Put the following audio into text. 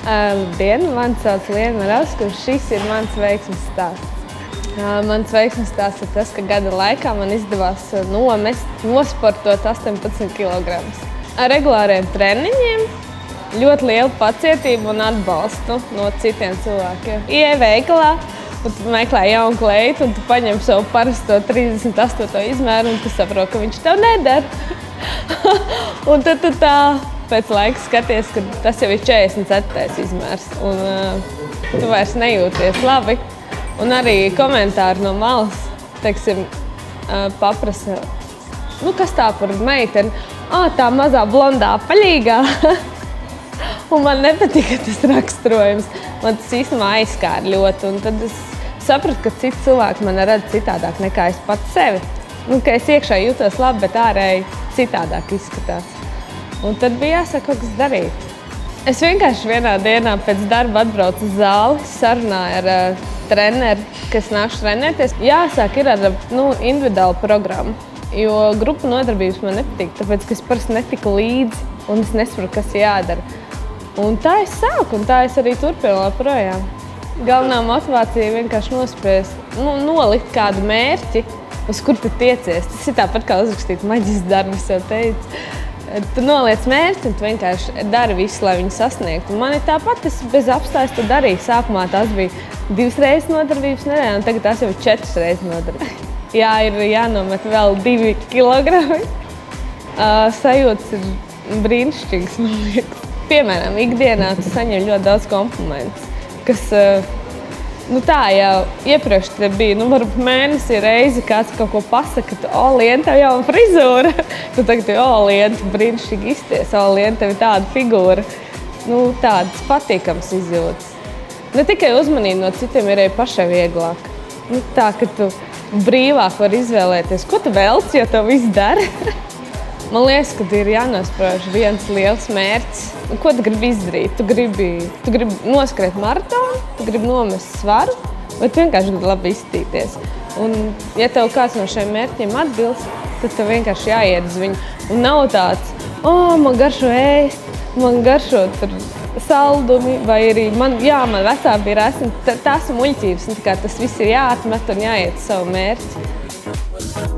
Labdien, mani sauc Liena Marovska, un šis ir mans veiksmes stāsts. Mans veiksmes stāsts ir tas, ka gada laikā man izdevās nosportot 18 kg. Ar regulāriem treniņiem, ļoti lielu pacietību un atbalstu no citiem cilvēkiem. Ieej veikalā, un tu meklē jaunu kleitu, un tu paņem savu parasto 38. izmēru, un tu saproti, ka viņš tev neder. Un tad tu tā pēc laika skaties, ka tas jau ir 44. izmērs, un tu vairs nejūties labi. Un arī komentāri no malas, teiksim, paprasa, kas tā par meiteni? Tā mazā blondā paļīgā. Un man nepatika tas raksturojums. Man tas īstenībā aizskāra ļoti, un tad es sapratu, ka citi cilvēki mani redz citādāk nekā es pats sevi. Ka es iekšā jūtos labi, bet ārēji citādāk izskatās. Un tad bija jāsaka kaut kas darīt. Es vienkārši vienā dienā pēc darba atbraucu uz zāli, sarunāju ar treneri, kas nākšu trenēties. Jāsāk ir ar individuālu programmu, jo grupu nodarbības man nepatīk, tāpēc, ka es parasti netiku līdzi un es nesaprotu, kas jādara. Un tā es sāku, un tā es arī turpinu joprojām. Galvenā motivācija vienkārši nolikt kādu mērķi, uz kur tu tiecies. Tas ir tāpat kā uzrakstīt maģistra darbu, es jau teicu. Tu noliec mērķi un tu vienkārši dari visu, lai viņu sasniegtu. Man ir tāpat, es bez apstājas to darīju. Sākumā tās bija 2 reizes nodarbības nedēļā, un tagad tās jau ir 4 reizes nodarbības. Jā, ir jānomet vēl 2 kilogrami. Sajūtas ir brīnišķīgas, man liekas. Piemēram, ikdienā tu saņem ļoti daudz komplimentus, kas tā jau iepriekš te bija, varbūt mēnesi reizi kāds kaut ko pasaka, ka Liena, tev jauna frizūra. Tu tagad, Liena, tu brīnišķīgi izties, Liena, tev ir tāda figūra. Tādas patīkams izjūtas. Ne tikai uzmanība no citiem ir arī pašai vieglāk. Tā, ka tu brīvāk vari izvēlēties, ko tu velc, jo tev viss dara. Man liekas, ka ir jānosprauž viens liels mērķis. Ko tu gribi izdarīt? Tu gribi noskriet maratonu, tu gribi nomest svaru, vai tu vienkārši gribi labi izskatīties. Un, ja tev kāds no šiem mērķiem atbilst, tad tev vienkārši jāiet uz viņu. Un nav tāds, man garšo ēst, man garšo saldumi, vai arī man vecā bija resni. Tās ir muļķības, tas viss ir jāatmet un jāiet uz savu mērķi.